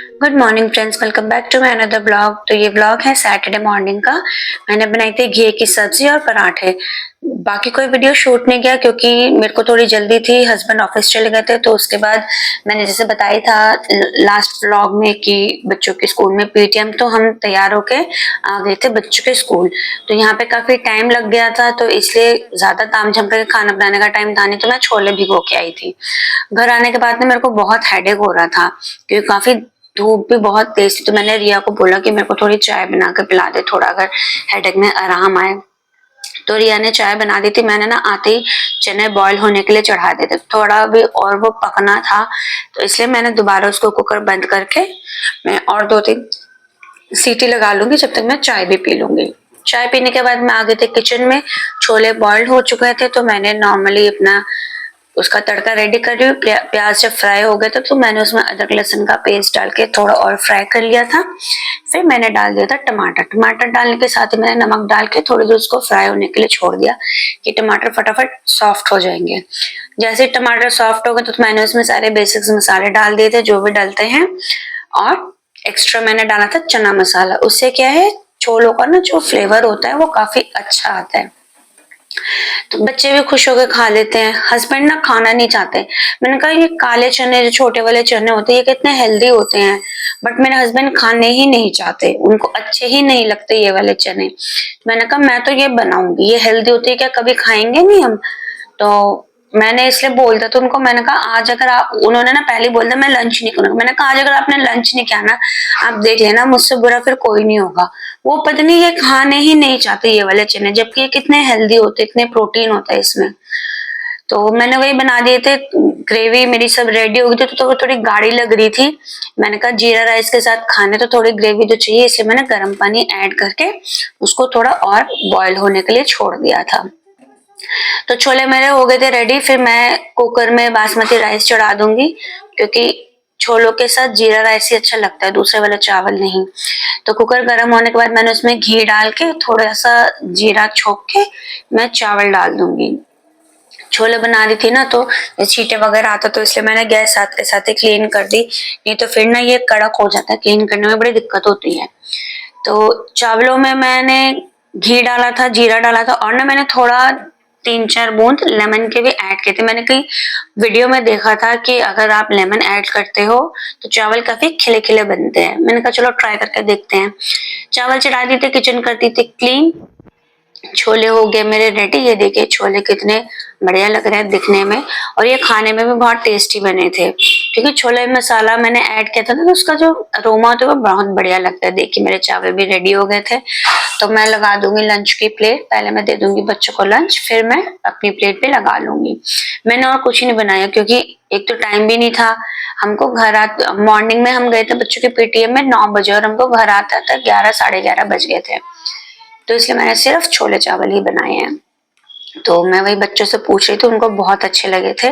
Good morning friends, welcome back to my another blog. तो ये blog है Saturday morning का। मैंने बनाई थी घी की सब्जी और पराठे। बाकी कोई वीडियो शूट नहीं किया क्योंकि मेरे को थोड़ी जल्दी थी, हस्बैंड ऑफिस चले गए थे। तो उसके बाद मैंने जैसे बताया था लास्ट व्लॉग में कि बच्चों के स्कूल में पीटीएम, तो हम तैयार होके आ गए थे बच्चों के स्कूल। तो यहाँ पे काफी टाइम लग गया था, तो इसलिए ज्यादा तामझाम करके खाना बनाने का टाइम था नहीं, तो मैं छोले भिगो के आई थी। घर आने के बाद में मेरे को बहुत हेडेक हो रहा था क्योंकि काफी धूप भी बहुत तेज थी। तो मैंने रिया को बोला कि मेरे को थोड़ी चाय बना कर पिला दे, थोड़ा अगर हेडेक में आराम आए। तो रिया ने चाय बना दी थी। मैंने ना आते ही चने बॉईल होने के लिए चढ़ा दिए थे, थोड़ा भी और वो पकना था, तो इसलिए मैंने दोबारा उसको कुकर बंद करके मैं और 2-3 सीटी लगा लूंगी, जब तक मैं चाय भी पी लूंगी। चाय पीने के बाद मैं आ गई थी किचन में। छोले बॉइल्ड हो चुके थे, तो मैंने नॉर्मली अपना उसका तड़का रेडी कर रही हूँ। प्याज जब फ्राई हो गए तो मैंने उसमें अदरक लहसुन का पेस्ट डाल के थोड़ा और फ्राई कर लिया था। फिर मैंने डाल दिया था टमाटर। टमाटर डालने के साथ ही मैंने नमक डाल के थोड़ी देर उसको फ्राई होने के लिए छोड़ दिया कि टमाटर फटाफट सॉफ्ट हो जाएंगे। जैसे टमाटर सॉफ्ट हो गए तो मैंने उसमें सारे बेसिक्स मसाले डाल दिए थे जो भी डालते हैं, और एक्स्ट्रा मैंने डाला था चना मसाला। उससे क्या है, छोलों का ना जो फ्लेवर होता है वो काफी अच्छा आता है, तो बच्चे भी खुश होकर खा लेते हैं। हस्बैंड ना खाना नहीं चाहते। मैंने कहा ये काले चने जो छोटे वाले चने होते हैं ये कितने हेल्दी होते हैं, बट मेरे हस्बैंड खाने ही नहीं चाहते, उनको अच्छे ही नहीं लगते ये वाले चने। मैंने कहा मैं तो ये बनाऊंगी, ये हेल्दी होती है क्या, कभी खाएंगे नहीं हम। तो मैंने इसलिए बोल दिया तो उनको, मैंने कहा आज अगर आप, उन्होंने ना पहले बोल दिया मैं लंच नहीं करूंगा। मैंने कहा आज अगर आपने लंच नहीं किया ना, आप देख लेना, मुझसे बुरा फिर कोई नहीं होगा। वो पता नहीं ये खाने ही नहीं चाहते ये वाले चने, जबकि ये कितने हेल्दी होते, इतने प्रोटीन होता है इसमें। तो मैंने वही बना दिए थे। ग्रेवी मेरी सब रेडी हो गई थी, तो थोड़ी गाढ़ी लग रही थी। मैंने कहा जीरा राइस के साथ खाने तो थोड़ी ग्रेवी तो चाहिए, इसलिए मैंने गर्म पानी ऐड करके उसको थोड़ा और बॉईल होने के लिए छोड़ दिया था। तो छोले मेरे हो गए थे रेडी। फिर मैं कुकर में बासमती राइस चढ़ा दूंगी, क्योंकि छोलों के साथ जीरा राइस ही अच्छा लगता है, दूसरे वाला चावल नहीं। तो कुकर गर्म होने के बाद मैंने उसमें घी डाल के थोड़ा सा जीरा छोक के मैं चावल डाल दूंगी। छोले बना रही थी ना, तो छींटे वगैरह आता, तो इसलिए मैंने गैस साथ के साथ ही क्लीन कर दी, नहीं तो फिर ना ये कड़क हो जाता है, क्लीन करने में बड़ी दिक्कत होती है। तो चावलों में मैंने घी डाला था, जीरा डाला था, और ना मैंने थोड़ा 3-4 बूंद लेमन के भी ऐड किए थे। मैंने कहीं वीडियो में देखा था कि अगर आप लेमन ऐड करते हो तो चावल काफी खिले खिले बनते हैं। मैंने कहा चलो ट्राई करके देखते हैं। चावल चढ़ा दी थी, किचन करती थी क्लीन। छोले हो गए मेरे रेडी। ये देखिए छोले कितने बढ़िया लग रहे हैं दिखने में, और ये खाने में भी बहुत टेस्टी बने थे, क्योंकि छोले मसाला मैंने ऐड किया था ना, तो उसका जो अरोमा होता है वो बहुत बढ़िया लगता है। देखिए मेरे चावल भी रेडी हो गए थे। तो मैं लगा दूंगी लंच की प्लेट। पहले मैं दे दूंगी बच्चों को लंच, फिर मैं अपनी प्लेट पे लगा लूंगी। मैंने और कुछ ही नहीं बनाया, क्योंकि एक तो टाइम भी नहीं था हमको। मॉर्निंग में हम गए थे बच्चों के पीटीएम में 9 बजे, और हमको घर आता था 11 11:30 बज गए थे। तो इसलिए मैंने सिर्फ छोले चावल ही बनाए हैं। तो मैं वही बच्चों से पूछ रही थी, उनको बहुत अच्छे लगे थे।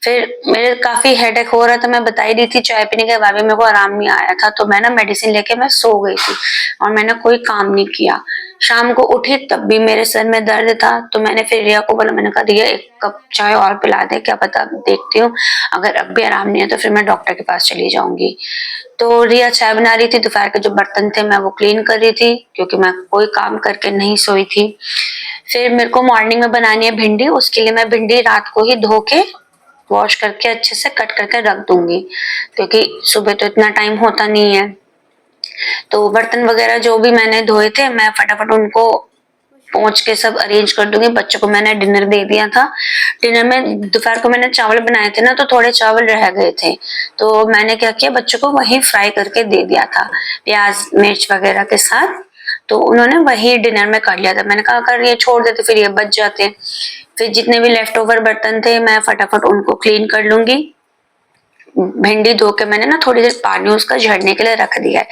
फिर मेरे काफी हेडेक हो रहा था, मैं बता ही दी थी, चाय पीने के बाद भी मेरे को आराम नहीं आया था, तो मैं ना मेडिसिन लेके मैं सो गई थी, और मैंने कोई काम नहीं किया। शाम को उठी तब भी मेरे सर में दर्द था, तो मैंने फिर रिया को बोला, मैंने कहा रिया 1 कप चाय और पिला दे, क्या पता, देखती हूँ अगर अब भी आराम नहीं है तो फिर मैं डॉक्टर के पास चली जाऊंगी। तो रिया चाय बना रही थी, दोपहर के जो बर्तन थे मैं वो क्लीन कर रही थी, क्योंकि मैं कोई काम करके नहीं सोई थी। फिर मेरे को मॉर्निंग में बनानी है भिंडी, उसके लिए मैं भिंडी रात को ही धो के वॉश करके अच्छे से कट करके रख दूंगी, क्योंकि सुबह तो इतना टाइम होता नहीं है। तो बर्तन वगैरह जो भी मैंने धोए थे मैं फटाफट उनको पहुंच के सब अरेंज कर दूंगी। बच्चों को मैंने डिनर दे दिया था। डिनर में दोपहर को मैंने चावल बनाए थे ना, तो थोड़े चावल रह गए थे, तो मैंने क्या किया, बच्चों को वही फ्राई करके दे दिया था प्याज मिर्च वगैरह के साथ। तो उन्होंने वही डिनर में कर लिया था। मैंने कहा अगर ये छोड़ देते फिर ये बच जाते। फिर जितने भी लेफ्ट ओवर बर्तन थे मैं फटाफट उनको क्लीन कर लूंगी। भिंडी धो के मैंने ना थोड़ी देर पानी उसका झड़ने के लिए रख दिया है,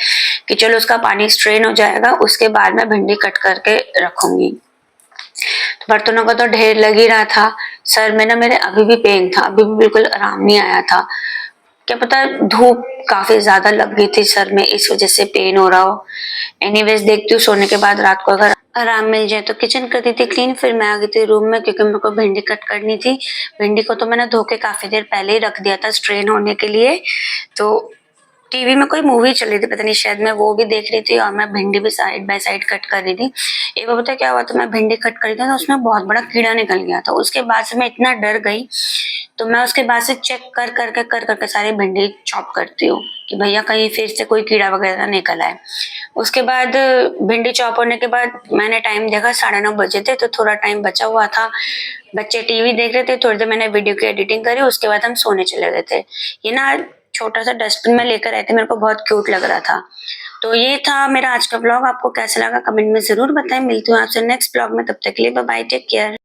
कि चलो उसका पानी स्ट्रेन हो जाएगा, उसके बाद मैं भिंडी कट करके रखूंगी। तो बर्तनों का तो ढेर लग ही रहा था। सर में ना मेरे अभी भी पेन था, अभी भी बिल्कुल आराम नहीं आया था। क्या पता धूप काफी ज्यादा लग गई थी सर में, इस वजह से पेन हो रहा हो। एनीवेज देखती हूँ सोने के बाद रात को अगर आराम मिल जाए तो। किचन कर दी थी क्लीन, फिर मैं आ गई थी रूम में, क्योंकि मेरे को भिंडी कट करनी थी। भिंडी को तो मैंने धो के काफी देर पहले ही रख दिया था स्ट्रेन होने के लिए। तो टीवी में कोई मूवी चल रही थी, पता नहीं शायद मैं वो भी देख रही थी और मैं भिंडी भी साइड बाय साइड कट कर रही थी। एक बार पता है क्या हुआ, तो मैं भिंडी कट कर रही थी तो उसमें बहुत बड़ा कीड़ा निकल गया था। उसके बाद से मैं इतना डर गई, तो मैं उसके बाद से चेक कर करके सारी भिंडी चॉप करती हूँ कि भैया कहीं फिर से कोई कीड़ा वगैरह निकल आए। उसके बाद भिंडी चॉप होने के बाद मैंने टाइम देखा 9:30 बजे थे, तो थोड़ा टाइम बचा हुआ था। बच्चे टीवी देख रहे थे, थोड़ी देर मैंने वीडियो की एडिटिंग करी, उसके बाद हम सोने चले गए थे। ये ना छोटा सा डस्टबिन में लेकर आए थे, मेरे को बहुत क्यूट लग रहा था। तो ये था मेरा आज का ब्लॉग। आपको कैसा लगा कमेंट में जरूर बताएं। मिलती हूँ आपसे नेक्स्ट ब्लॉग में, तब तक के लिए बाय बाय, टेक केयर।